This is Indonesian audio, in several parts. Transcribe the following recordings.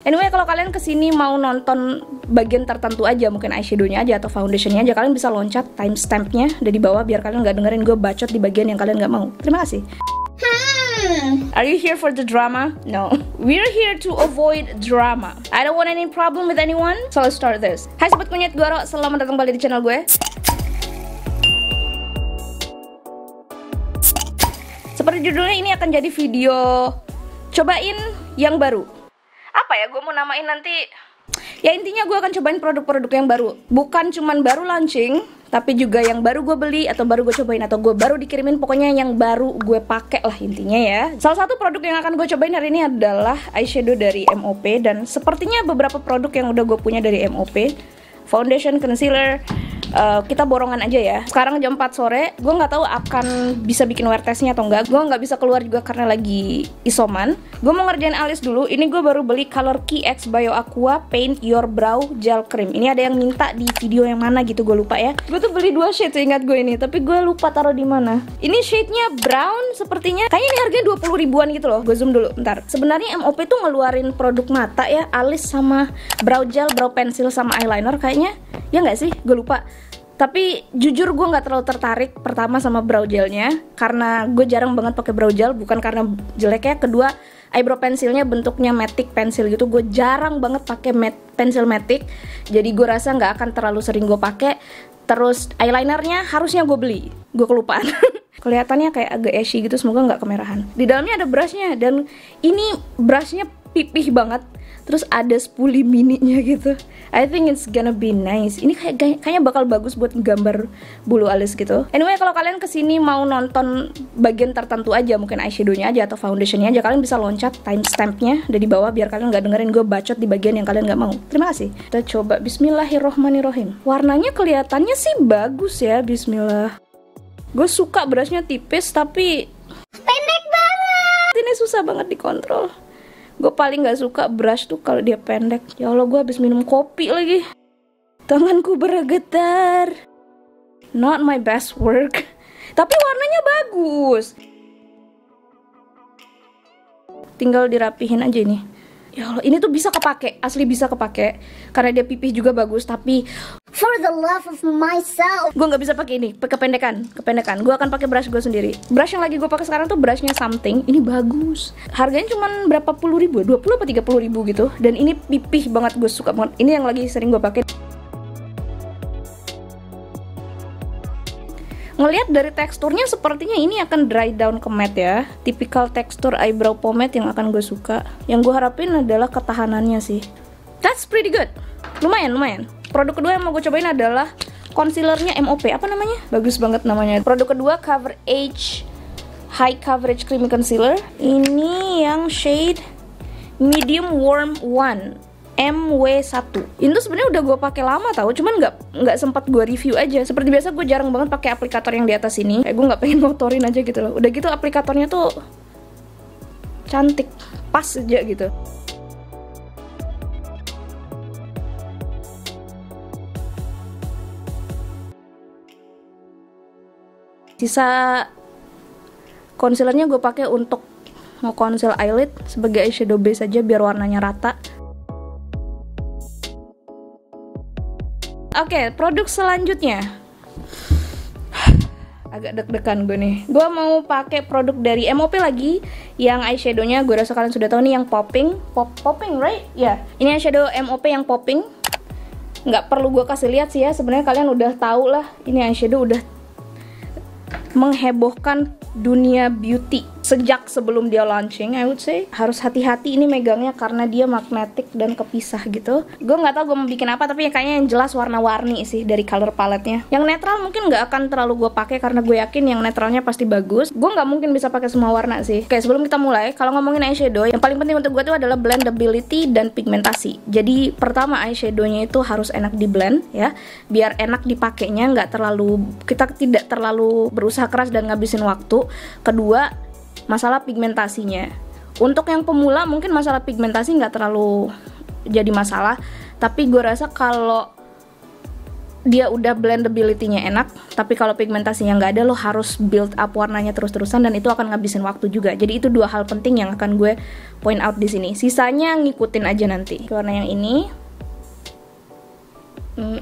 Anyway, kalau kalian kesini mau nonton bagian tertentu aja, mungkin eyeshadownya aja atau foundationnya aja, kalian bisa loncat timestampnya ada di bawah biar kalian nggak dengerin gue bacot di bagian yang kalian nggak mau. Terima kasih. Are you here for the drama? No. We're here to avoid drama. I don't want any problem with anyone, so let's start this. Hai sobat kunyit, gue Ro. Selamat datang kembali di channel gue. Seperti judulnya, ini akan jadi video cobain yang baru. Apa ya, gue mau namain nanti. Ya intinya gue akan cobain produk-produk yang baru. Bukan cuman baru launching, tapi juga yang baru gue beli atau baru gue cobain atau gue baru dikirimin, pokoknya yang baru gue pakai lah intinya ya. Salah satu produk yang akan gue cobain hari ini adalah eyeshadow dari MOP, dan sepertinya beberapa produk yang udah gue punya dari MOP, foundation, concealer, kita borongan aja ya. Sekarang jam 4 sore, gue nggak tahu akan bisa bikin wear testnya atau enggak. Gue nggak bisa keluar juga karena lagi isoman. Gue mau ngerjain alis dulu. Ini gue baru beli Color Key X Bio Aqua Paint Your Brow Gel Cream. Ini ada yang minta di video yang mana gitu, gue lupa ya. Gue tuh beli 2 shade seingat gue ini, tapi gue lupa taruh di mana. Ini shade-nya brown sepertinya. Kayaknya ini harganya 20 ribuan gitu loh. Gue zoom dulu, bentar. Sebenarnya MOP tuh ngeluarin produk mata ya, alis sama brow gel, brow pencil sama eyeliner kayaknya. Ya nggak sih? Gue lupa. Tapi jujur gue nggak terlalu tertarik pertama sama brow gelnya, karena gue jarang banget pakai brow gel. Bukan karena jeleknya, kedua eyebrow pensilnya bentuknya matic pencil gitu. Gue jarang banget pakai pensil matic, jadi gue rasa nggak akan terlalu sering gue pakai. Terus eyelinernya harusnya gue beli, gue kelupaan. Kelihatannya kayak agak ashy gitu, semoga nggak kemerahan. Di dalamnya ada brushnya, dan ini brushnya pipih banget. Terus ada spoolie mininya gitu. I think it's gonna be nice. Ini kayaknya bakal bagus buat gambar bulu alis gitu. Anyway, kalau kalian kesini mau nonton bagian tertentu aja, mungkin eyeshadownya aja atau foundationnya aja, kalian bisa loncat timestampnya ada di bawah biar kalian nggak dengerin gue bacot di bagian yang kalian nggak mau. Terima kasih. Kita coba. Bismillahirrohmanirrohim. Warnanya kelihatannya sih bagus ya. Bismillah. Gue suka brushnya tipis tapi pendek banget. Ini susah banget dikontrol. Gue paling gak suka brush tuh kalau dia pendek. Ya Allah, gue habis minum kopi lagi. Tanganku bergetar. Not my best work. Tapi warnanya bagus. Tinggal dirapihin aja ini. Ya Allah, ini tuh bisa kepake. Asli bisa kepake. Karena dia pipih juga bagus. Tapi for the love of myself, gue nggak bisa pakai ini. Kependekan. Gue akan pakai brush gue sendiri. Brush yang lagi gue pakai sekarang tuh brushnya Something. Ini bagus. Harganya cuma berapa puluh ribu? 20 apa 30 ribu gitu. Dan ini pipih banget. Gue suka banget. Ini yang lagi sering gue pakai. Ngelihat dari teksturnya sepertinya ini akan dry down ke matte ya. Tipikal tekstur eyebrow pomade yang akan gue suka. Yang gue harapin adalah ketahanannya sih. That's pretty good. Lumayan. Produk kedua yang mau gue cobain adalah concealernya MOP. Apa namanya? Bagus banget namanya. Produk kedua Cover Age High Coverage Creamy Concealer. Ini yang shade Medium Warm 1 MW1. Ini tuh sebenarnya udah gue pakai lama tau, cuman nggak sempat gue review aja. Seperti biasa gue jarang banget pakai aplikator yang di atas ini. Gue nggak pengen ngotorin aja gitu loh. Udah gitu aplikatornya tuh cantik, pas aja gitu. Sisa concealernya gue pakai untuk nge-conceal eyelid sebagai eyeshadow base aja biar warnanya rata. Oke, produk selanjutnya. Agak deg-degan gue nih. Gue mau pakai produk dari MOP lagi, yang eyeshadownya gue rasa kalian sudah tahu nih, yang popping, right? Ya, ini eyeshadow MOP yang popping. Nggak perlu gue kasih lihat sih ya. Sebenarnya kalian udah tahu lah. Ini eyeshadow udah menghebohkan dunia beauty sejak sebelum dia launching, I would say. Harus hati-hati ini megangnya karena dia magnetic dan kepisah gitu. Gue nggak tahu gue mau bikin apa, tapi kayaknya yang jelas warna-warni sih dari color palette-nya. Yang netral mungkin nggak akan terlalu gue pakai karena gue yakin yang netralnya pasti bagus. Gue nggak mungkin bisa pakai semua warna sih. Oke, sebelum kita mulai, kalau ngomongin eyeshadow, yang paling penting untuk gue tuh adalah blendability dan pigmentasi. Jadi pertama, eyeshadownya itu harus enak di blend ya, biar enak dipakainya, kita tidak terlalu berusaha keras dan ngabisin waktu. Kedua, masalah pigmentasinya. Untuk yang pemula mungkin masalah pigmentasi nggak terlalu jadi masalah, tapi gue rasa kalau dia udah blendability-nya enak, tapi kalau pigmentasinya nggak ada, lo harus build up warnanya terus-terusan dan itu akan ngabisin waktu juga. Jadi itu 2 hal penting yang akan gue point out di sini. Sisanya ngikutin aja nanti. Warna yang ini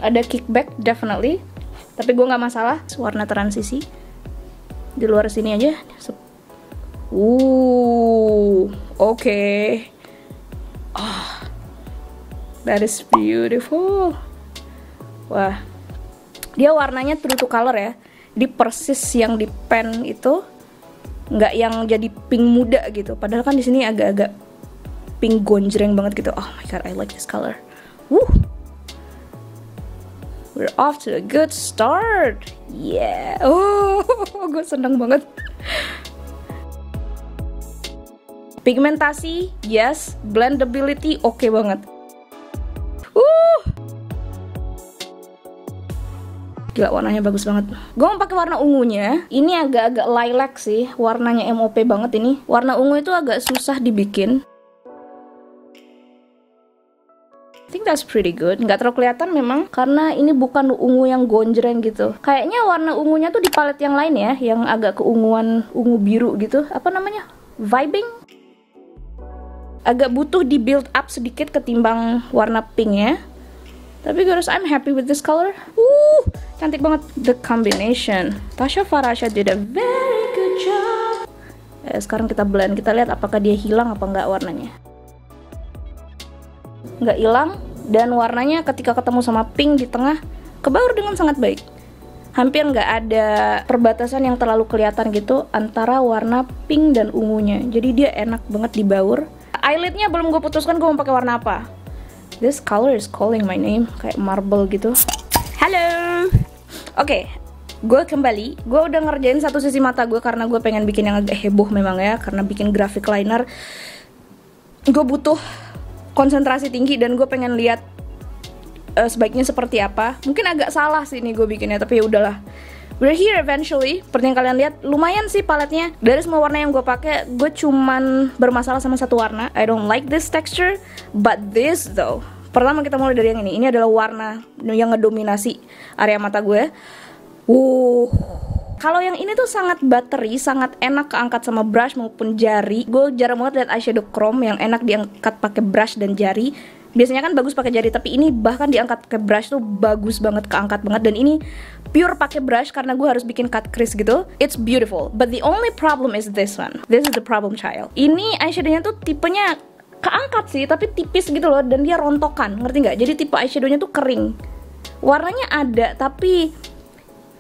ada kickback definitely, tapi gue nggak masalah. Warna transisi di luar sini aja. Oke. That is beautiful. Wah, dia warnanya true to color ya. Di persis yang di pen itu, nggak yang jadi pink muda gitu. Padahal kan di sini agak-agak pink gonjreng banget gitu. Oh my god, I like this color. We're off to a good start. Yeah. Gue seneng banget. Pigmentasi, yes. Blendability, oke banget. Gila, warnanya bagus banget. Gue mau pakai warna ungunya. Ini agak-agak lilac sih. Warnanya MOP banget ini. Warna ungu itu agak susah dibikin. I think that's pretty good. Nggak terlalu kelihatan memang, karena ini bukan ungu yang gonjreng gitu. Kayaknya warna ungunya tuh di palet yang lain ya, yang agak keunguan, ungu biru gitu. Apa namanya? Vibing? Agak butuh di build up sedikit ketimbang warna pinknya. Tapi guys, I'm happy with this color. Cantik banget. The combination. Tasya Farasha did a very good job. Sekarang kita blend. Kita lihat apakah dia hilang apa enggak warnanya. Nggak hilang. Dan warnanya ketika ketemu sama pink di tengah, kebaur dengan sangat baik. Hampir nggak ada perbatasan yang terlalu kelihatan gitu antara warna pink dan ungunya. Jadi dia enak banget dibaur. Eyelidnya belum gue putuskan gue mau pakai warna apa. This color is calling my name, kayak marble gitu. Halo. Oke, gue kembali. Gue udah ngerjain satu sisi mata gue karena gue pengen bikin yang agak heboh memang ya. Karena bikin graphic liner, gue butuh konsentrasi tinggi dan gue pengen lihat sebaiknya seperti apa. Mungkin agak salah sih ini gue bikinnya, tapi ya udahlah. We're here eventually. Seperti yang kalian lihat, lumayan sih paletnya. Dari semua warna yang gue pakai, gue cuman bermasalah sama satu warna. I don't like this texture, but this though. Pertama kita mulai dari yang ini. Ini adalah warna yang ngedominasi area mata gue. Kalau yang ini tuh sangat buttery, sangat enak keangkat sama brush maupun jari. Gue jarang banget lihat eyeshadow chrome yang enak diangkat pakai brush dan jari. Biasanya kan bagus pakai jari, tapi ini bahkan diangkat pakai brush tuh bagus banget, keangkat banget. Dan ini pure pakai brush karena gue harus bikin cut crease gitu. It's beautiful, but the only problem is this one. This is the problem child. Ini eyeshadownya tuh tipenya keangkat sih, tapi tipis gitu loh, dan dia rontokan, ngerti nggak? Jadi tipe eyeshadownya tuh kering. Warnanya ada, tapi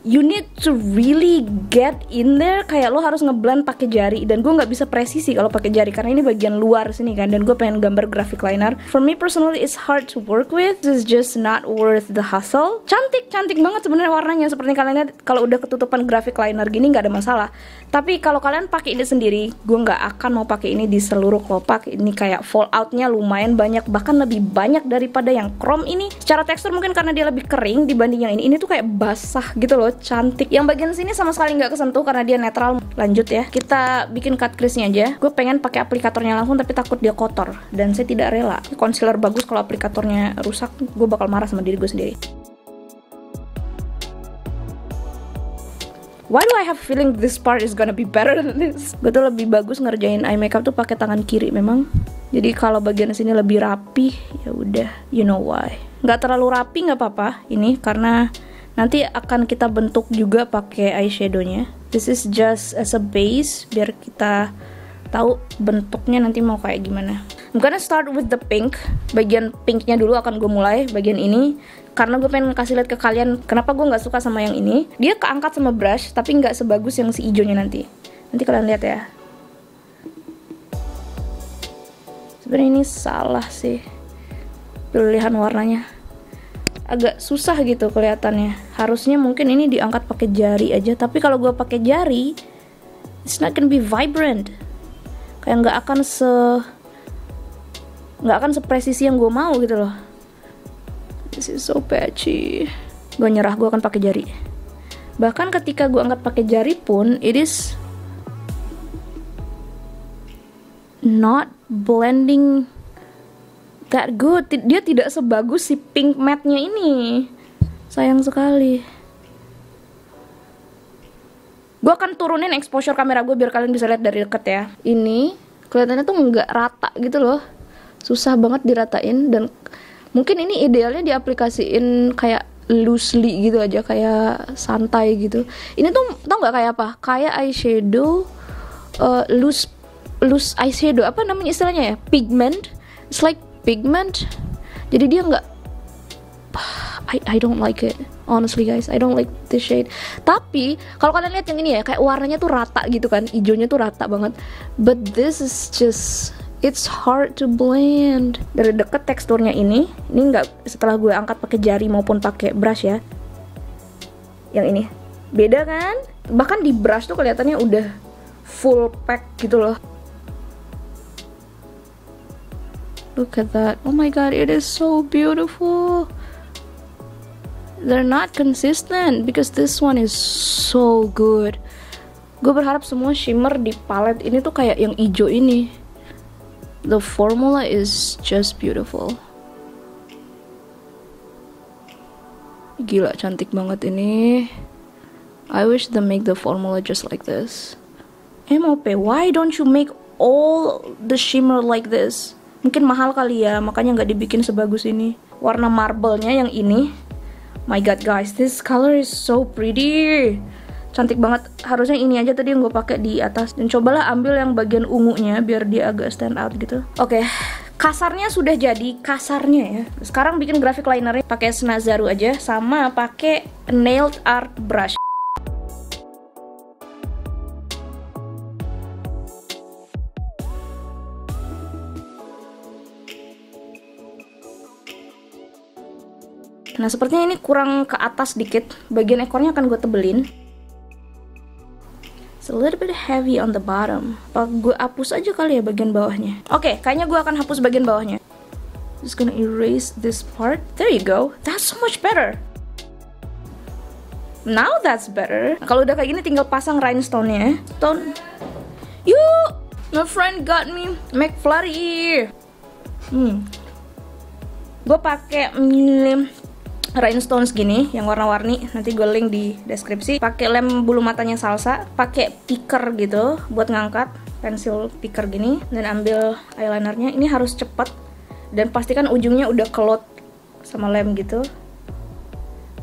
you need to really get in there. Kayak lo harus ngeblend pakai jari, dan gue nggak bisa presisi kalau pakai jari karena ini bagian luar sini kan, dan gue pengen gambar graphic liner. For me personally, it's hard to work with. It's just not worth the hustle. Cantik banget sebenarnya warnanya. Seperti kalian lihat, kalau udah ketutupan graphic liner gini nggak ada masalah. Tapi kalau kalian pakai ini sendiri, gue nggak akan mau pakai ini di seluruh kelopak. Ini kayak falloutnya lumayan banyak, bahkan lebih banyak daripada yang chrome ini. Secara tekstur mungkin karena dia lebih kering dibanding yang ini. Ini tuh kayak basah gitu loh. Cantik. Yang bagian sini sama sekali nggak kesentuh karena dia netral. Lanjut ya, kita bikin cut crease-nya aja. Gue pengen pakai aplikatornya langsung, tapi takut dia kotor dan saya tidak rela. Concealer bagus, kalau aplikatornya rusak gue bakal marah sama diri gue sendiri. Why do I have feeling this part is gonna be better than this? Gue tuh lebih bagus ngerjain eye makeup tuh pakai tangan kiri memang. Jadi kalau bagian sini lebih rapi, ya udah, you know why. Nggak terlalu rapi nggak apa-apa ini karena nanti akan kita bentuk juga pakai eyeshadownya. This is just as a base biar kita tahu bentuknya nanti mau kayak gimana. I'm gonna start with the pink. Bagian pinknya dulu akan gue mulai, bagian ini. Karena gue pengen kasih lihat ke kalian kenapa gue nggak suka sama yang ini. Dia keangkat sama brush, tapi nggak sebagus yang si hijaunya nanti. Nanti kalian lihat ya. Sebenarnya ini salah sih pilihan warnanya. Agak susah gitu kelihatannya. Harusnya mungkin ini diangkat pakai jari aja. Tapi kalau gue pakai jari, it's not gonna be vibrant. Kayak nggak akan sepresisi yang gue mau gitu loh. This is so patchy. Gue nyerah, gue akan pakai jari. Bahkan ketika gue angkat pakai jari pun, it is not blending that good. Dia tidak sebagus si pink matte-nya ini. Sayang sekali. Gue akan turunin exposure kamera gue biar kalian bisa lihat dari deket ya. Ini kelihatannya tuh nggak rata gitu loh. Susah banget diratain, dan mungkin ini idealnya diaplikasiin kayak loosely gitu aja, kayak santai gitu. Ini tuh tau nggak kayak apa? Kayak eyeshadow, loose eyeshadow, apa namanya istilahnya ya? Pigment. It's like pigment. Jadi dia nggak, I don't like it. Honestly guys, I don't like this shade. Tapi kalau kalian lihat yang ini ya, kayak warnanya tuh rata gitu kan, hijaunya tuh rata banget. But this is just, it's hard to blend. Dari deket teksturnya ini nggak, setelah gue angkat pakai jari maupun pakai brush ya. Yang ini beda kan? Bahkan di brush tuh kelihatannya udah full pack gitu loh. Look at that. Oh my god, it is so beautiful. They're not consistent because this one is so good. Gue berharap semua shimmer di palette ini tuh kayak yang hijau ini. The formula is just beautiful. Gila, cantik banget ini. I wish they make the formula just like this. MOP, why don't you make all the shimmer like this? Mungkin mahal kali ya, makanya nggak dibikin sebagus ini. Warna marble-nya yang ini. My god guys, this color is so pretty. Cantik banget. Harusnya ini aja tadi yang gue pakai di atas. Dan cobalah ambil yang bagian ungunya biar dia agak stand out gitu. Oke, kasarnya sudah jadi, kasarnya ya. Sekarang bikin graphic linernya pakai Snazaru aja, sama pakai nailed art brush. Nah, sepertinya ini kurang ke atas dikit. Bagian ekornya akan gue tebelin. It's a little bit heavy on the bottom. Apa gue hapus aja kali ya bagian bawahnya? Oke, kayaknya gue akan hapus bagian bawahnya. Just gonna erase this part. There you go. That's so much better. Now that's better. Kalau udah kayak gini tinggal pasang rhinestone-nya. Stone. Yuk! My friend got me McFlurry. Gue pakai rhinestones gini yang warna-warni, nanti gue link di deskripsi. Pakai lem bulu matanya Salsa, pakai picker gitu buat ngangkat, pensil picker gini, dan ambil eyelinernya. Ini harus cepet dan pastikan ujungnya udah kelot sama lem gitu.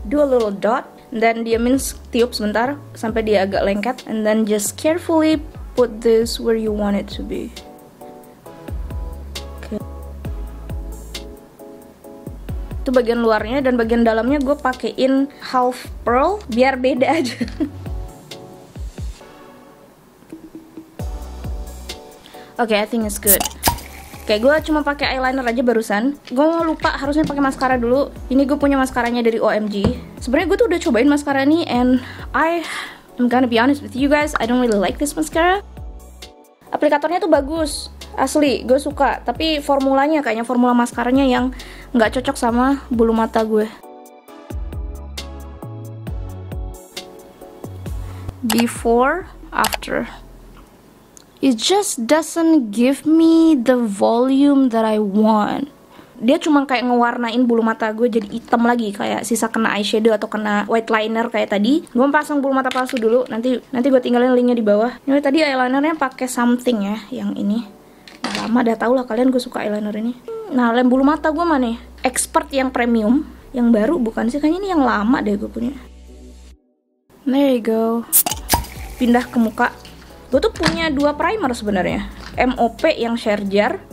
Do a little dot, dan diamin tiup sebentar sampai dia agak lengket, and then just carefully put this where you want it to be. Itu bagian luarnya, dan bagian dalamnya gue pakein half pearl biar beda aja. Oke, I think it's good. Oke, gue cuma pakai eyeliner aja barusan. Gue lupa harusnya pakai maskara dulu. Ini gue punya maskaranya dari OMG. Sebenarnya gue tuh udah cobain maskara ini, and I'm gonna be honest with you guys, I don't really like this mascara. Aplikatornya tuh bagus, asli, gue suka. Tapi formulanya, kayaknya formula maskaranya yang nggak cocok sama bulu mata gue. Before, after. It just doesn't give me the volume that I want. Dia cuma kayak ngewarnain bulu mata gue jadi hitam lagi, kayak sisa kena eyeshadow atau kena white liner kayak tadi. Gue pasang bulu mata palsu dulu, nanti gue tinggalin linknya di bawah. Ini tadi eyelinernya pakai something ya, yang ini. Lama dah tau lah kalian gue suka eyeliner ini. Nah, lem bulu mata gue mana? Expert yang premium, yang baru bukan sih, kayaknya ini yang lama deh gue punya. There you go. Pindah ke muka. Gue tuh punya 2 primer sebenarnya. MOP yang sheer jar.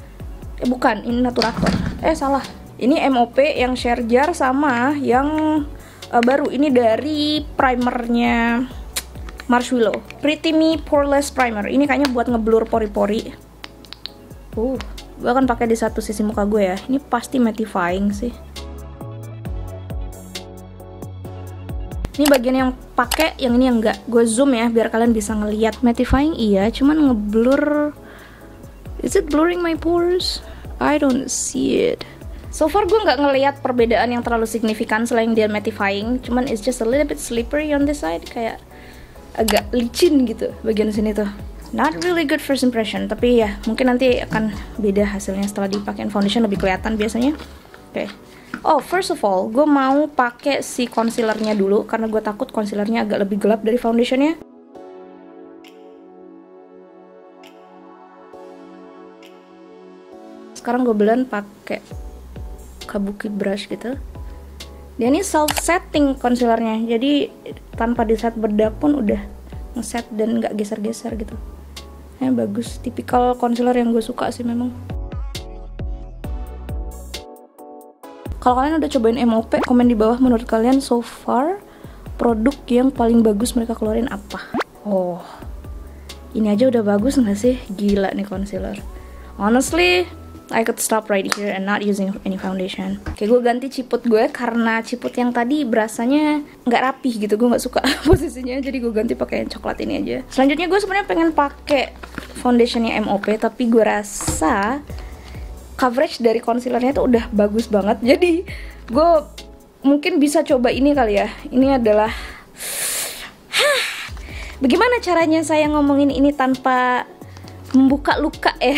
Bukan, ini Naturator. Salah. Ini MOP yang sheer jar sama yang baru. Ini dari primernya Marshmallow. Pretty Me Poreless Primer. Ini kayaknya buat ngeblur pori-pori. Gue akan pakai di satu sisi muka gue ya. Ini pasti mattifying sih. Ini bagian yang pakai, yang ini yang enggak. Gue zoom ya biar kalian bisa ngeliat. Mattifying iya, cuman ngeblur. Is it blurring my pores? I don't see it. So far gue nggak ngeliat perbedaan yang terlalu signifikan selain dia mattifying. Cuman it's just a little bit slippery on this side, kayak agak licin gitu bagian sini tuh. Not really good first impression, tapi ya mungkin nanti akan beda hasilnya setelah dipakein foundation, lebih kelihatan biasanya. Oke. Oh, first of all, gue mau pakai si concealernya dulu karena gue takut concealernya agak lebih gelap dari foundationnya. Sekarang gue blend pakai kabuki brush gitu. Dia ini self setting concealernya, jadi tanpa di set bedak pun udah ngeset dan nggak geser-geser gitu. Bagus, tipikal concealer yang gue suka sih memang. Kalau kalian udah cobain MOP, komen di bawah menurut kalian so far produk yang paling bagus mereka keluarin apa. Oh, ini aja udah bagus nggak sih? Gila nih concealer. Honestly, I could stop right here and not using any foundation. Oke, gue ganti ciput gue karena ciput yang tadi berasanya nggak rapih gitu. Gue nggak suka posisinya, jadi gue ganti pakai yang coklat ini aja. Selanjutnya gue sebenarnya pengen pakai foundationnya MOP, tapi gue rasa coverage dari concealernya tuh udah bagus banget. Jadi gue mungkin bisa coba ini kali ya. Ini adalah bagaimana caranya saya ngomongin ini tanpa membuka luka ya.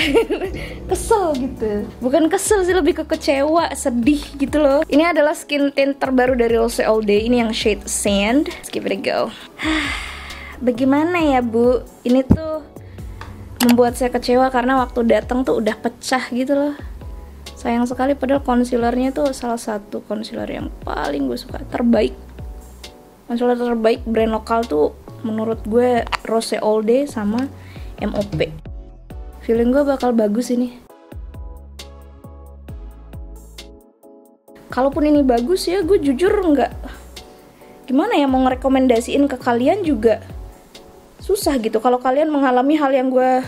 Kesel gitu. Bukan kesel sih, lebih ke kecewa, sedih gitu loh. Ini adalah skin tint terbaru dari Rose All Day. Ini yang shade Sand. Let's give it a go. Bagaimana ya Bu? Ini tuh membuat saya kecewa karena waktu datang tuh udah pecah gitu loh. Sayang sekali, padahal concealernya tuh salah satu concealer yang paling gue suka, terbaik. Concealer terbaik brand lokal tuh menurut gue Rose All Day sama MOP. Feeling gue bakal bagus ini. Kalaupun ini bagus ya, gue jujur nggak, gimana ya, mau ngerekomendasiin ke kalian juga susah gitu. Kalau kalian mengalami hal yang gue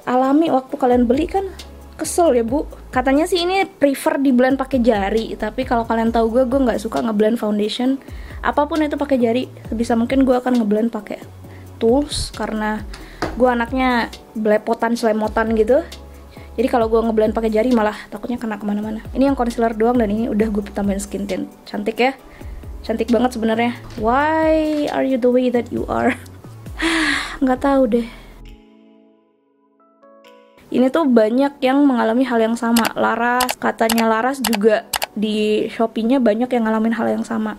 alami waktu kalian beli kan kesel ya Bu. Katanya sih ini prefer di blend pakai jari, tapi kalau kalian tahu gue nggak suka ngeblend foundation apapun itu pakai jari. Sebisa mungkin gue akan ngeblend pakai tools karena gue anaknya belepotan selemotan gitu. Jadi kalau gue ngeblend pakai jari malah takutnya kena kemana-mana. Ini yang concealer doang dan ini udah gue tambahin skin tint. Cantik ya, cantik banget sebenarnya. Why are you the way that you are? Nggak tahu deh. Ini tuh banyak yang mengalami hal yang sama. Laras, katanya Laras juga di Shopee-nya banyak yang ngalamin hal yang sama.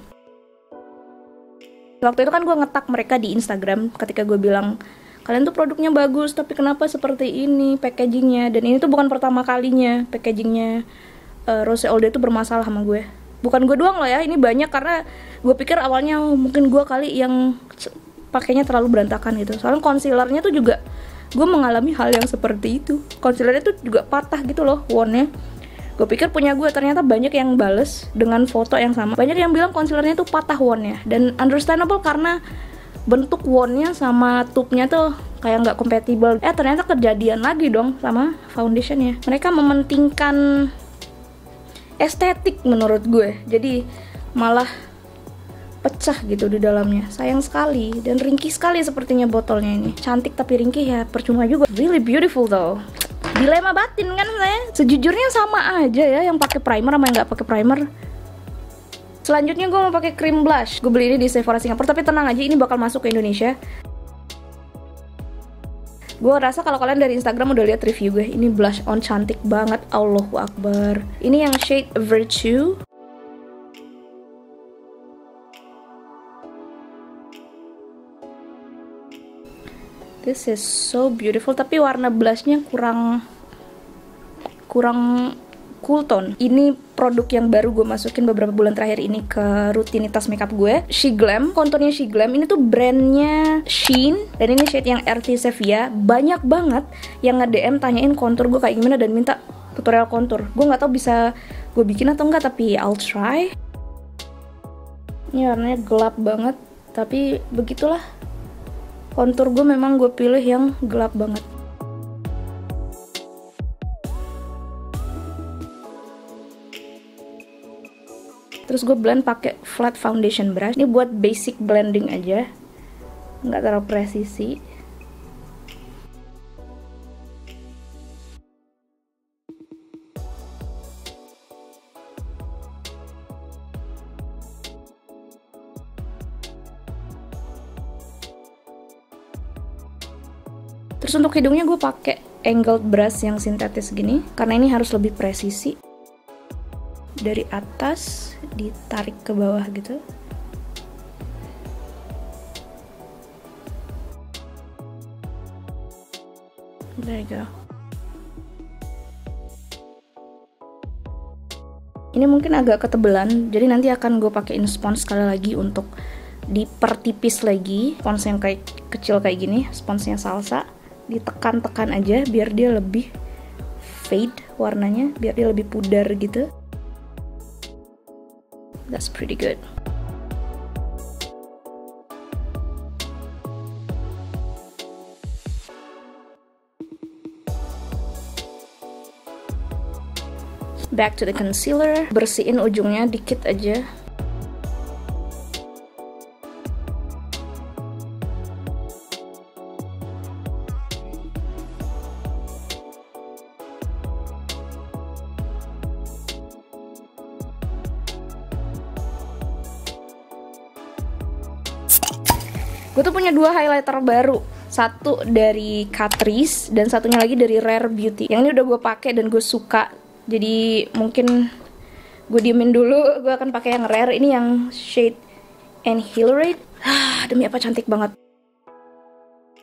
Waktu itu kan gue ngetak mereka di Instagram ketika gue bilang, kalian tuh produknya bagus, tapi kenapa seperti ini packagingnya? Dan ini tuh bukan pertama kalinya packagingnya Rose All Day tuh bermasalah sama gue. Bukan gue doang loh ya, ini banyak karena gue pikir awalnya mungkin gue kali yang pakainya terlalu berantakan gitu. Soalnya concealernya tuh juga gue mengalami hal yang seperti itu. Concealernya tuh juga patah gitu loh wand-nya. Gue pikir punya gue, ternyata banyak yang bales dengan foto yang sama. Banyak yang bilang concealernya tuh patah wand-nya. Dan understandable karena bentuk wand-nya sama tube-nya tuh kayak nggak compatible. Ternyata kejadian lagi dong sama foundation-nya. Mereka mementingkan estetik menurut gue. Jadi malah pecah gitu di dalamnya. Sayang sekali dan ringkih sekali sepertinya botolnya ini. Cantik tapi ringkih ya percuma juga. Really beautiful though. Dilema batin kan saya. Sejujurnya sama aja ya yang pakai primer sama yang nggak pakai primer. Selanjutnya gue mau pakai cream blush. Gue beli ini di Sephora Singapura, tapi tenang aja ini bakal masuk ke Indonesia. Gue rasa kalau kalian dari Instagram udah lihat review gue. Ini blush on cantik banget. Allahu Akbar. Ini yang shade Virtue. This is so beautiful, tapi warna blushnya kurang cool tone. Ini produk yang baru gue masukin beberapa bulan terakhir ini ke rutinitas makeup gue. She Glam, konturnya She Glam. Ini tuh brandnya Shein dan ini shade yang RT Sevilla. Banyak banget yang nge-DM tanyain kontur gue kayak gimana dan minta tutorial kontur. Gue nggak tahu bisa gue bikin atau enggak, tapi I'll try. Ini warnanya gelap banget, tapi begitulah. Kontur gue memang gue pilih yang gelap banget. Terus gue blend pakai flat foundation brush. Ini buat basic blending aja, nggak terlalu presisi. Terus untuk hidungnya gue pakai angled brush yang sintetis gini karena ini harus lebih presisi. dari atas ditarik ke bawah gitu. There you go. Ini mungkin agak ketebelan, jadi nanti akan gue pakein spons sekali lagi untuk dipertipis lagi. Spons yang kayak kecil kayak gini, sponsnya Salsa, ditekan-tekan aja biar dia lebih fade warnanya, biar dia lebih pudar gitu. That's pretty good. Back to the concealer, bersihin ujungnya dikit aja. Gue tuh punya 2 highlighter baru, satu dari Catrice dan satunya lagi dari Rare Beauty. Yang ini udah gue pakai dan gue suka, jadi mungkin gue diemin dulu. Gue akan pakai yang Rare ini, yang shade Enhillerate. Demi apa cantik banget.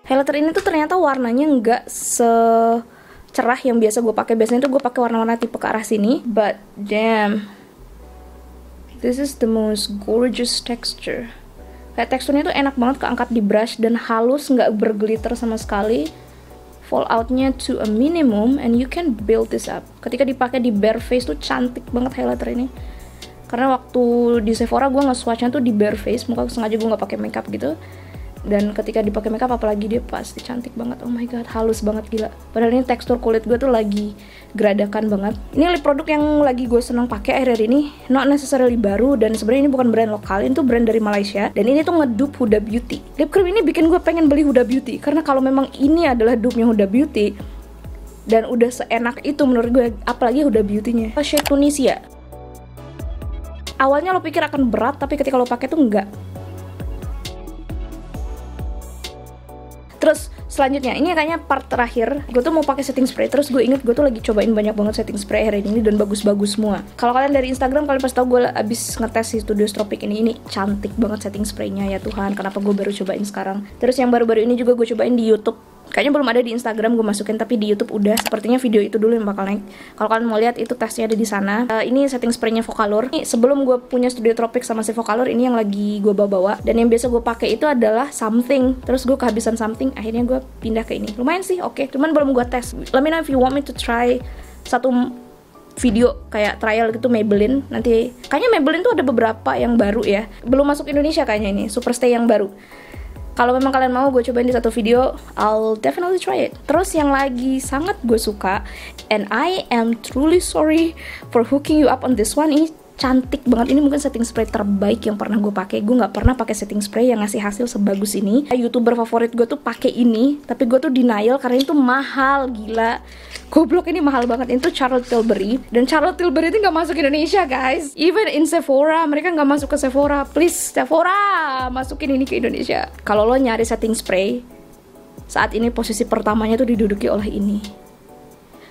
Highlighter ini tuh ternyata warnanya nggak secerah yang biasa gue pakai. Biasanya tuh gue pakai warna-warna tipe ke arah sini, but damn, this is the most gorgeous texture. Kayak teksturnya tuh enak banget keangkat di brush dan halus, nggak berglitter sama sekali. Falloutnya to a minimum and you can build this up. Ketika dipakai di bare face tuh cantik banget highlighter ini. Karena waktu di Sephora gue nge-swatchnya tuh di bare face, muka sengaja gue nggak pakai makeup gitu. Dan ketika dipakai makeup apalagi dia pasti cantik banget. Oh my god, halus banget, gila. Padahal ini tekstur kulit gue tuh lagi geradakan banget. Ini lip produk yang lagi gue seneng pakai akhir-akhir ini. Not necessarily baru, dan sebenarnya ini bukan brand lokal, ini tuh brand dari Malaysia. Dan ini tuh ngedupe Huda Beauty. Lip cream ini bikin gue pengen beli Huda Beauty, karena kalau memang ini adalah dupe-nya Huda Beauty dan udah seenak itu menurut gue, apalagi Huda Beauty-nya. Shade Tunisia. Awalnya lo pikir akan berat, tapi ketika lo pakai tuh enggak. Terus selanjutnya, ini kayaknya part terakhir. Gue tuh mau pakai setting spray. Terus gue inget gue tuh lagi cobain banyak banget setting spray hari ini dan bagus-bagus semua. Kalau kalian dari Instagram, kalian pasti tau gue abis ngetes si Studio Stropic ini. Ini cantik banget setting spraynya, ya Tuhan. Kenapa gue baru cobain sekarang? Terus yang baru-baru ini juga gue cobain di YouTube. Kayaknya belum ada di Instagram gue masukin, tapi di YouTube udah. Sepertinya video itu dulu yang bakal naik. Kalau kalian mau lihat, itu tesnya ada di sana. Ini setting spraynya Vocalour. Ini sebelum gue punya Studio Tropic sama si Vocalour, ini yang lagi gue bawa-bawa. Dan yang biasa gue pakai itu adalah Something. Terus gue kehabisan Something, akhirnya gue pindah ke ini. Lumayan sih, oke. Cuman belum gue tes. Let me know if you want me to try satu video kayak trial gitu Maybelline. Nanti kayaknya Maybelline tuh ada beberapa yang baru ya. Belum masuk Indonesia kayaknya ini, Superstay yang baru. Kalau memang kalian mau gue cobain di satu video, I'll definitely try it. Terus yang lagi sangat gue suka, and I am truly sorry for hooking you up on this one. Ini cantik banget. Ini mungkin setting spray terbaik yang pernah gue pakai. Gue nggak pernah pakai setting spray yang ngasih hasil sebagus ini. YouTuber favorit gue tuh pakai ini, tapi gue tuh denial karena itu mahal, gila. Goblok, ini mahal banget. Itu Charlotte Tilbury, dan Charlotte Tilbury itu nggak masuk Indonesia, guys. Even in Sephora, mereka nggak masuk ke Sephora. Please, Sephora, masukin ini ke Indonesia. Kalau lo nyari setting spray, saat ini posisi pertamanya tuh diduduki oleh ini.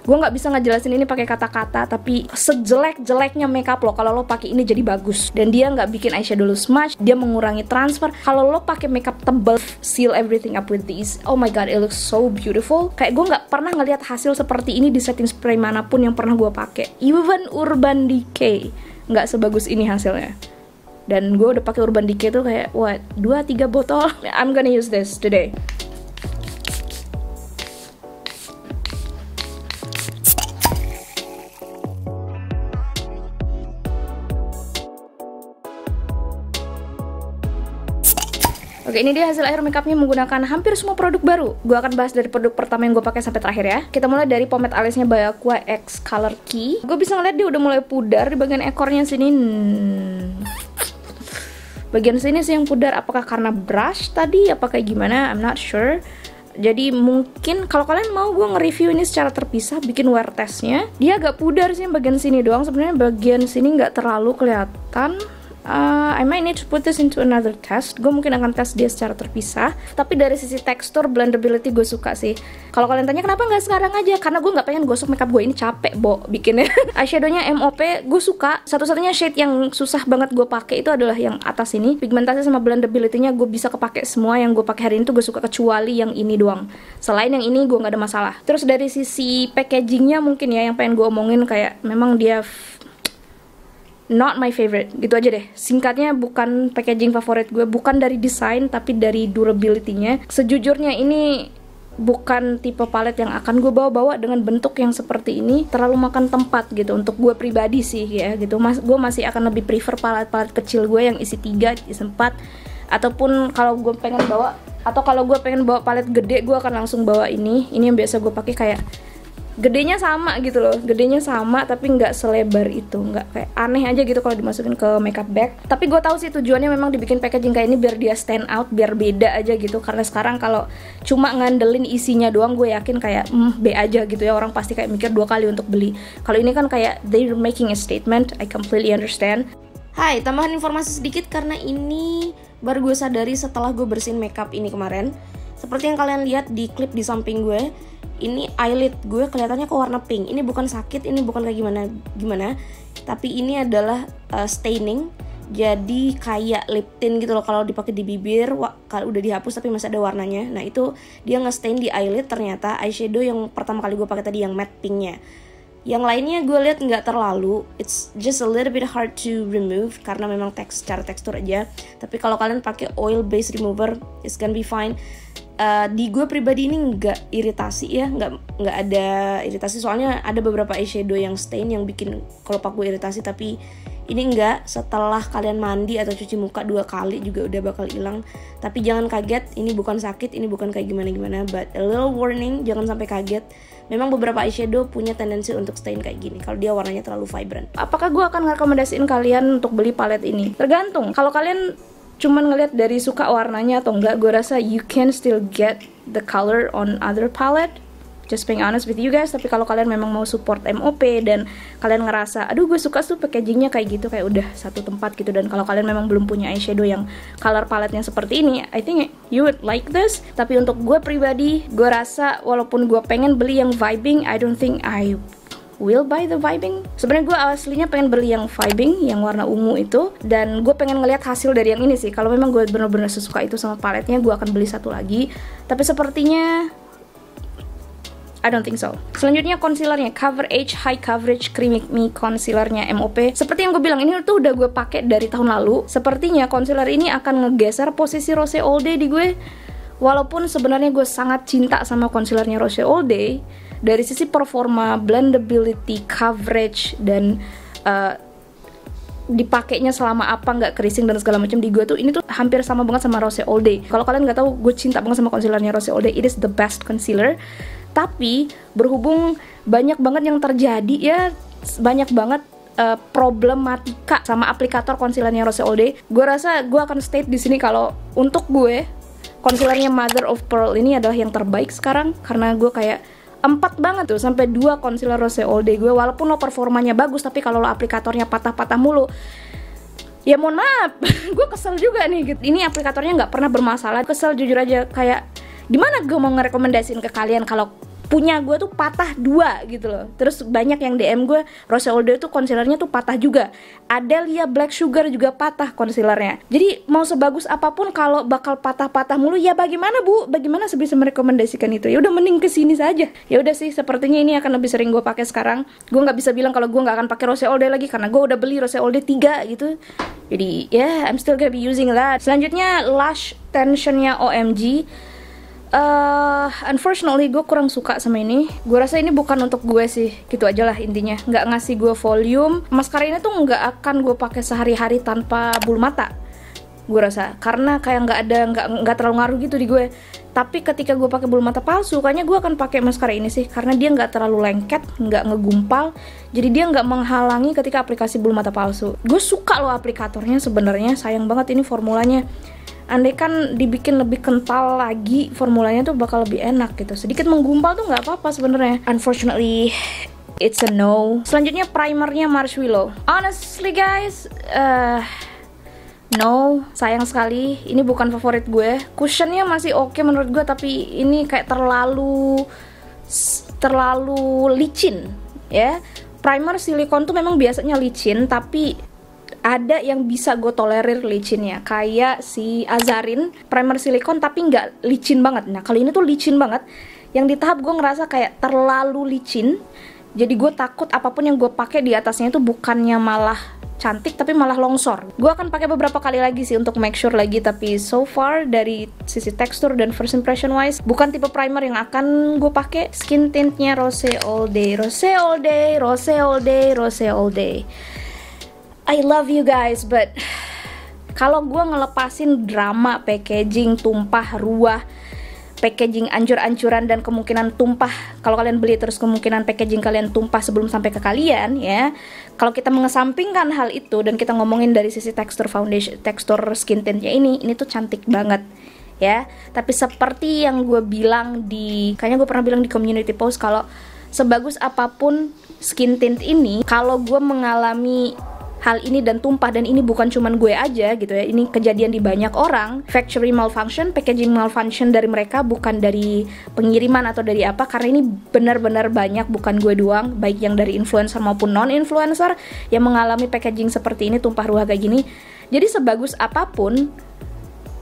Gue nggak bisa ngejelasin ini pakai kata-kata, tapi sejelek-jeleknya makeup lo, kalau lo pakai ini jadi bagus. Dan dia nggak bikin eyeshadow lo smudge, dia mengurangi transfer. Kalau lo pakai makeup tebal, seal everything up with these. Oh my god, it looks so beautiful. Kayak gue nggak pernah ngelihat hasil seperti ini di setting spray manapun yang pernah gue pakai. Even Urban Decay nggak sebagus ini hasilnya. Dan gue udah pakai Urban Decay tuh kayak what, 2-3 botol. I'm gonna use this today. Oke, ini dia hasil akhir makeupnya menggunakan hampir semua produk baru. Gue akan bahas dari produk pertama yang gue pakai sampai terakhir ya. Kita mulai dari pomade alisnya by Aqua X Color Key. Gue bisa ngeliat dia udah mulai pudar di bagian ekornya sini. Bagian sini sih yang pudar. Apakah karena brush tadi? Apakah gimana? I'm not sure. Jadi mungkin kalau kalian mau gue nge-review ini secara terpisah, bikin wear testnya. Dia agak pudar sih bagian sini doang. Sebenarnya bagian sini nggak terlalu kelihatan. I might need to put this into another test. Gue mungkin akan tes dia secara terpisah. Tapi dari sisi tekstur, blendability gue suka sih. Kalau kalian tanya kenapa nggak sekarang aja, karena gue nggak pengen gosok makeup gue, ini capek bikinnya. Eyeshadownya MOP gue suka. Satu-satunya shade yang susah banget gue pakai itu adalah yang atas ini. Pigmentasi sama blendability-nya gue bisa kepake semua. Yang gue pakai hari ini tuh gue suka, kecuali yang ini doang. Selain yang ini gue nggak ada masalah. Terus dari sisi packagingnya mungkin ya yang pengen gue omongin, kayak memang dia not my favorite, gitu aja deh. Singkatnya, bukan packaging favorit gue, bukan dari desain tapi dari durability-nya. Sejujurnya ini bukan tipe palet yang akan gue bawa-bawa dengan bentuk yang seperti ini. Terlalu makan tempat gitu untuk gue pribadi sih ya gitu. Gue masih akan lebih prefer palet-palet kecil gue yang isi 3, isi 4. Ataupun kalau gue pengen bawa, atau kalau gue pengen bawa palet gede, gue akan langsung bawa ini. Ini yang biasa gue pakai, kayak gedenya sama gitu loh, gedenya sama tapi nggak selebar itu, nggak, kayak aneh aja gitu kalau dimasukin ke makeup bag. Tapi gue tahu sih tujuannya memang dibikin packaging kayak ini biar dia stand out, biar beda aja gitu. Karena sekarang kalau cuma ngandelin isinya doang, gue yakin kayak B aja gitu ya, orang pasti kayak mikir 2 kali untuk beli. Kalau ini kan kayak they're making a statement, I completely understand. Hai, tambahan informasi sedikit karena ini baru gue sadari setelah gue bersihin makeup ini kemarin. Seperti yang kalian lihat di klip di samping gue, ini eyelid gue kelihatannya kok warna pink. Ini bukan sakit, ini bukan kayak gimana, tapi ini adalah staining. Jadi kayak lip tint gitu loh kalau dipakai di bibir. Kalau udah dihapus tapi masih ada warnanya. Nah itu dia nge-stain di eyelid. Ternyata eyeshadow yang pertama kali gue pakai tadi yang matte pinknya. Yang lainnya gue lihat nggak terlalu, it's just a little bit hard to remove karena memang secara tekstur aja. Tapi kalau kalian pakai oil based remover, it's gonna be fine. Di gue pribadi ini nggak iritasi ya, nggak ada iritasi. Soalnya ada beberapa eyeshadow yang stain yang bikin kelopak gue iritasi, tapi ini enggak. Setelah kalian mandi atau cuci muka 2 kali juga udah bakal hilang. Tapi jangan kaget, ini bukan sakit, ini bukan kayak gimana-gimana. But a little warning, jangan sampai kaget. Memang beberapa eyeshadow punya tendensi untuk stain kayak gini kalau dia warnanya terlalu vibrant. Apakah gue akan ngerekomendasiin kalian untuk beli palet ini? Tergantung. Kalau kalian cuman ngeliat dari suka warnanya atau enggak, gue rasa you can still get the color on other palette. Just being honest with you guys. Tapi kalau kalian memang mau support MOP dan kalian ngerasa aduh gue suka tuh packagingnya kayak gitu, kayak udah satu tempat gitu, dan kalau kalian memang belum punya eyeshadow yang color paletnya seperti ini, I think you would like this. Tapi untuk gue pribadi, gue rasa walaupun gue pengen beli yang vibing, I don't think I will buy the vibing. Sebenarnya gue aslinya pengen beli yang vibing, yang warna ungu itu, dan gue pengen ngeliat hasil dari yang ini sih. Kalau memang gue bener-bener sesuka itu sama paletnya, gue akan beli satu lagi. Tapi sepertinya I don't think so. Selanjutnya concealernya, Cover Age High Coverage Creamy Me Concealernya MOP. Seperti yang gue bilang, ini tuh udah gue pakai dari tahun lalu. Sepertinya concealer ini akan ngegeser posisi Rose All Day di gue. Walaupun sebenarnya gue sangat cinta sama concealernya Rose All Day dari sisi performa, blendability, coverage, dan dipakainya selama apa, nggak keriting dan segala macam. Di gue tuh ini tuh hampir sama banget sama Rose All Day. Kalau kalian nggak tahu, gue cinta banget sama concealernya Rose All Day. It is the best concealer. Tapi berhubung banyak banget yang terjadi ya, banyak banget problematika sama aplikator concealernya Rose All Day, gue rasa gue akan state di sini kalau untuk gue concealernya Mother of Pearl ini adalah yang terbaik sekarang. Karena gue kayak 4 banget tuh sampai 2 concealer Rose All Day gue, walaupun lo performanya bagus, tapi kalau lo aplikatornya patah-patah mulu, ya mohon maaf, gue kesel juga nih gitu. Ini aplikatornya nggak pernah bermasalah, kesel jujur aja. Kayak gimana gue mau ngerekomendasiin ke kalian kalau punya gue tuh patah 2 gitu loh. Terus banyak yang DM gue, Rose All Day tuh concealernya tuh patah juga. Adelia Black Sugar juga patah concealernya. Jadi mau sebagus apapun kalau bakal patah-patah mulu, ya bagaimana bu? Bagaimana sebisa merekomendasikan itu? Ya udah mending kesini saja. Ya udah sih, sepertinya ini akan lebih sering gue pakai sekarang. Gue nggak bisa bilang kalau gue nggak akan pakai Rose All Day lagi karena gue udah beli Rose All Day 3 gitu. Jadi ya, I'm still gonna be using that. Selanjutnya lash tensionnya OMG. Unfortunately gue kurang suka sama ini. Gue rasa ini bukan untuk gue sih, gitu aja lah intinya. Nggak ngasih gue volume. Maskara ini tuh nggak akan gue pakai sehari-hari tanpa bulu mata, gue rasa, karena kayak nggak terlalu ngaruh gitu di gue. Tapi ketika gue pakai bulu mata palsu, kayaknya gue akan pakai maskara ini sih, karena dia nggak terlalu lengket, nggak ngegumpal, jadi dia nggak menghalangi ketika aplikasi bulu mata palsu. Gue suka loh aplikatornya sebenarnya, sayang banget ini formulanya. Andai kan dibikin lebih kental lagi, formulanya tuh bakal lebih enak gitu. Sedikit menggumpal tuh nggak apa-apa sebenarnya. Unfortunately, it's a no. Selanjutnya primernya Marshmallow. Honestly guys, No, sayang sekali, ini bukan favorit gue. Cushionnya masih oke menurut gue, tapi ini kayak terlalu licin ya. Primer silikon tuh memang biasanya licin, tapi ada yang bisa gue tolerir licinnya, kayak si Azarin primer silikon tapi nggak licin banget. Nah kali ini tuh licin banget, yang di tahap gue ngerasa kayak terlalu licin. Jadi gue takut apapun yang gue pakai di atasnya itu bukannya malah cantik tapi malah longsor. Gue akan pakai beberapa kali lagi sih untuk make sure lagi, tapi so far dari sisi tekstur dan first impression wise bukan tipe primer yang akan gue pakai. Skin tintnya Rose All Day, Rose All Day, Rose All Day, Rose All Day. I love you guys, but kalau gue ngelepasin drama packaging tumpah ruah, packaging ancur-ancuran dan kemungkinan tumpah kalau kalian beli, terus kemungkinan packaging kalian tumpah sebelum sampai ke kalian ya. Kalau kita mengesampingkan hal itu dan kita ngomongin dari sisi tekstur foundation, tekstur skin tintnya ini tuh cantik banget ya. Tapi seperti yang gue bilang kayaknya gue pernah bilang di community post, kalau sebagus apapun skin tint ini, kalau gue mengalami hal ini dan tumpah, dan ini bukan cuman gue aja gitu ya, ini kejadian di banyak orang, factory malfunction, packaging malfunction dari mereka, bukan dari pengiriman atau dari apa, karena ini benar-benar banyak, bukan gue doang, baik yang dari influencer maupun non-influencer yang mengalami packaging seperti ini, tumpah ruah kayak gini. Jadi sebagus apapun,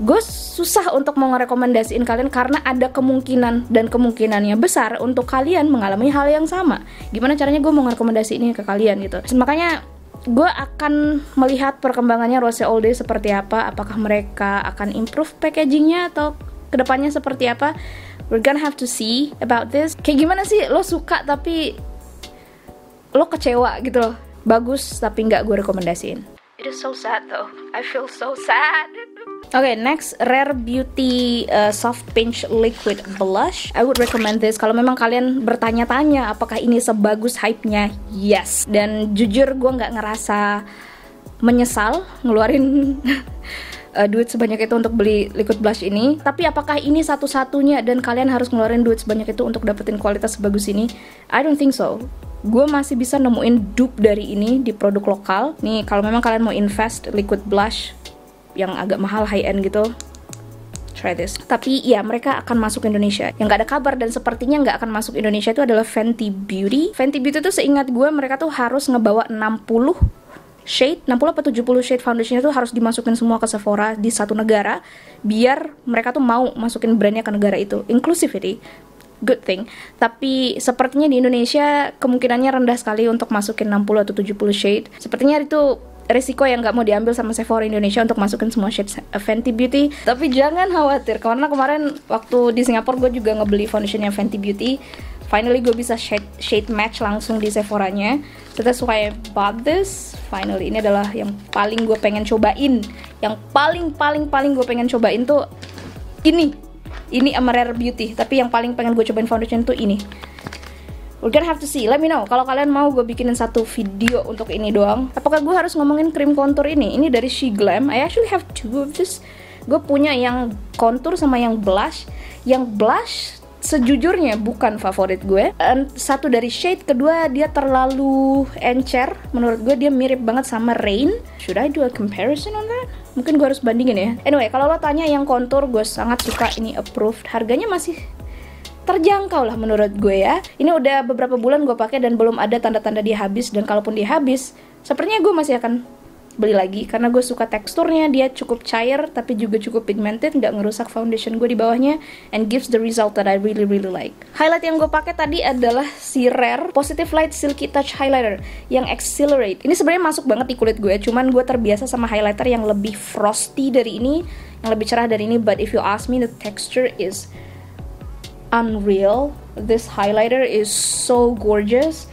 gue susah untuk mau ngerekomendasiin kalian karena ada kemungkinan, dan kemungkinannya besar untuk kalian mengalami hal yang sama. Gimana caranya gue mau ngerekomendasiin ini ke kalian gitu. Makanya gue akan melihat perkembangannya Rose All Day seperti apa. Apakah mereka akan improve packagingnya atau kedepannya seperti apa. We're gonna have to see about this. Kayak gimana sih lo suka tapi lo kecewa gitu loh. Bagus tapi nggak gue rekomendasiin. It is so sad though. I feel so sad. Okay, next, Rare Beauty Soft Pinch Liquid Blush. I would recommend this kalau memang kalian bertanya-tanya apakah ini sebagus hype-nya. Yes. Dan jujur gue nggak ngerasa menyesal ngeluarin duit sebanyak itu untuk beli liquid blush ini. Tapi apakah ini satu-satunya dan kalian harus ngeluarin duit sebanyak itu untuk dapetin kualitas sebagus ini? I don't think so. Gue masih bisa nemuin dupe dari ini di produk lokal. Nih, kalau memang kalian mau invest liquid blush yang agak mahal, high end gitu, try this. Tapi ya, mereka akan masuk Indonesia. Yang gak ada kabar dan sepertinya gak akan masuk Indonesia itu adalah Fenty Beauty. Fenty Beauty tuh seingat gue mereka tuh harus ngebawa 60 shade, 60 atau 70 shade foundationnya tuh harus dimasukin semua ke Sephora di satu negara, biar mereka tuh mau masukin brandnya ke negara itu. Inclusivity, good thing. Tapi sepertinya di Indonesia kemungkinannya rendah sekali untuk masukin 60 atau 70 shade. Sepertinya itu resiko yang nggak mau diambil sama Sephora Indonesia untuk masukin semua shade Fenty Beauty. Tapi jangan khawatir, karena kemarin waktu di Singapura gue juga ngebeli foundationnya Fenty Beauty. Finally gue bisa shade match langsung di Sephora-nya. So that's why I bought this. Finally, ini adalah yang paling gue pengen cobain. Yang paling gue pengen cobain tuh ini sama Rare Beauty. Tapi yang paling pengen gue cobain foundation tuh ini. We're gonna have to see. Let me know kalau kalian mau gue bikinin satu video untuk ini doang. Apakah gue harus ngomongin krim kontur ini? Ini dari She Glam. I actually have two of this. Gue punya yang kontur sama yang blush. Yang blush sejujurnya bukan favorit gue. Satu dari shade, kedua dia terlalu encer. Menurut gue dia mirip banget sama Rain. Should I do a comparison on that? Mungkin gue harus bandingin ya. Anyway, kalau lo tanya yang kontur, gue sangat suka ini, approved. Harganya masih terjangkau lah menurut gue ya. Ini udah beberapa bulan gue pakai dan belum ada tanda-tanda dia habis. Dan kalaupun dia habis, sepertinya gue masih akan beli lagi karena gue suka teksturnya. Dia cukup cair tapi juga cukup pigmented, nggak ngerusak foundation gue di bawahnya, and gives the result that I really like. Highlight yang gue pakai tadi adalah si Rare Positive Light Silky Touch Highlighter yang Accelerate. Ini sebenarnya masuk banget di kulit gue, cuman gue terbiasa sama highlighter yang lebih frosty dari ini, yang lebih cerah dari ini. But if you ask me, the texture is unreal. This highlighter is so gorgeous.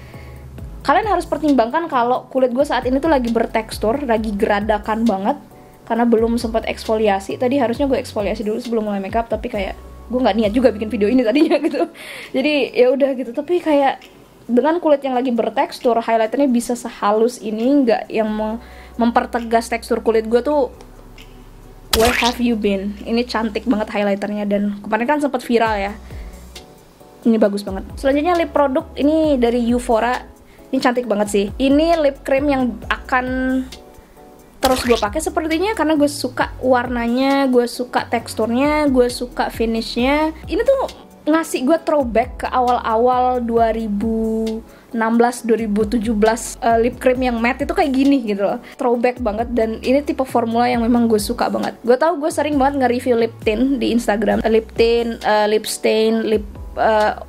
Kalian harus pertimbangkan kalau kulit gue saat ini tuh lagi bertekstur, lagi geradakan banget karena belum sempat eksfoliasi. Tadi harusnya gue eksfoliasi dulu sebelum mulai makeup, tapi kayak gue nggak niat juga bikin video ini tadinya gitu. Jadi ya udah gitu. Tapi kayak dengan kulit yang lagi bertekstur, highlighternya bisa sehalus ini, nggak yang mempertegas tekstur kulit gue tuh. Where have you been? Ini cantik banget highlighternya, dan kemarin kan sempat viral ya. Ini bagus banget. Selanjutnya lip produk ini dari Euphora. Ini cantik banget sih. Ini lip cream yang akan terus gue pakai sepertinya karena gue suka warnanya, gue suka teksturnya, gue suka finishnya. Ini tuh ngasih gue throwback ke awal-awal 2016 2017 lip cream yang matte itu kayak gini gitu loh. Throwback banget, dan ini tipe formula yang memang gue suka banget. Gue tahu gue sering banget nge-review lip tint di Instagram, lip tint, lip stain, lip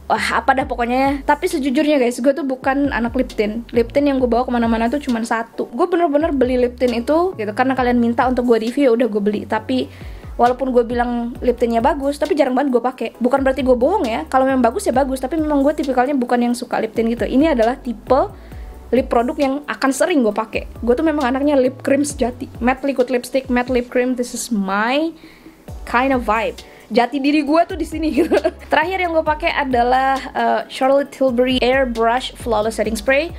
apa dah pokoknya. Tapi sejujurnya guys, gue tuh bukan anak lip tint. Lip tint yang gue bawa kemana-mana tuh cuma satu. Gue bener-bener beli lip tint itu gitu karena kalian minta untuk gue review, ya udah gue beli. Tapi walaupun gue bilang lip tintnya bagus, tapi jarang banget gue pakai. Bukan berarti gue bohong ya. Kalau memang bagus ya bagus, tapi memang gue tipikalnya bukan yang suka lip tint gitu. Ini adalah tipe lip produk yang akan sering gue pakai. Gue tuh memang anaknya lip cream sejati. Matte liquid lipstick, matte lip cream, this is my kind of vibe. Jati diri gue tuh di sini gitu. Terakhir yang gue pakai adalah Charlotte Tilbury Airbrush Flawless Setting Spray.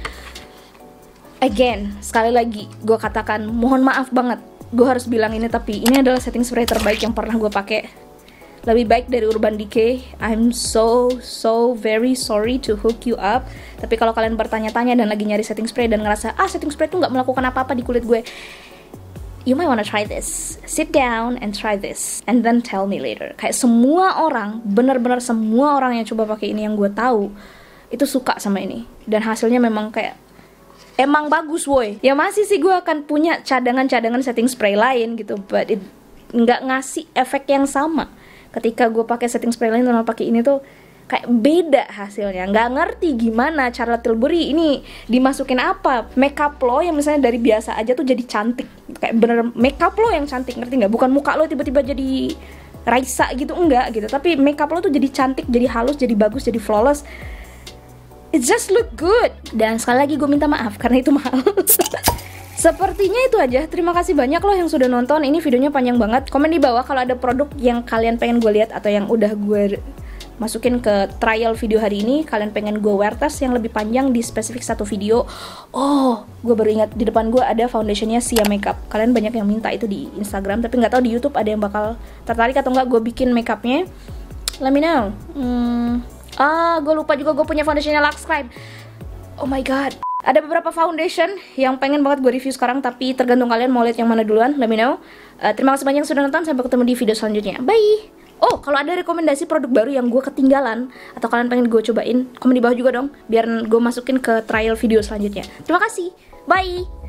Again, sekali lagi gue katakan mohon maaf banget, gue harus bilang ini, tapi ini adalah setting spray terbaik yang pernah gue pakai. Lebih baik dari Urban Decay. I'm so very sorry to hook you up. Tapi kalau kalian bertanya-tanya dan lagi nyari setting spray dan ngerasa setting spray tuh nggak melakukan apa-apa di kulit gue, you might wanna try this. Sit down and try this, and then tell me later. Kayak semua orang, benar-benar semua orang yang coba pakai ini yang gue tahu itu suka sama ini, dan hasilnya memang kayak emang bagus woy. Ya masih sih gue akan punya cadangan-cadangan setting spray lain gitu, but it nggak ngasih efek yang sama. Ketika gue pakai setting spray lain sama pakai ini tuh kayak beda hasilnya. Nggak ngerti gimana cara Tilbury ini dimasukin apa makeup lo yang misalnya dari biasa aja tuh jadi cantik, kayak bener makeup lo yang cantik, ngerti nggak? Bukan muka lo tiba-tiba jadi Raisa gitu, enggak gitu, tapi makeup lo tuh jadi cantik, jadi halus, jadi bagus, jadi flawless. It just look good. Dan sekali lagi gue minta maaf karena itu mahal. Sepertinya itu aja. Terima kasih banyak loh yang sudah nonton. Ini videonya panjang banget. Komen di bawah kalau ada produk yang kalian pengen gue lihat atau yang udah gue masukin ke trial video hari ini. Kalian pengen gue wear test yang lebih panjang di spesifik satu video. Oh, gue baru ingat di depan gue ada foundationnya Sia Makeup. Kalian banyak yang minta itu di Instagram, tapi nggak tahu di YouTube ada yang bakal tertarik atau nggak gue bikin makeupnya. Let me know. Gue lupa juga gue punya foundationnya Lux Crime. Oh my god. Ada beberapa foundation yang pengen banget gue review sekarang, tapi tergantung kalian mau lihat yang mana duluan. Let me know. Terima kasih banyak yang sudah nonton. Sampai ketemu di video selanjutnya. Bye. Oh, kalau ada rekomendasi produk baru yang gue ketinggalan atau kalian pengen gue cobain, komen di bawah juga dong, biar gue masukin ke trial video selanjutnya. Terima kasih. Bye.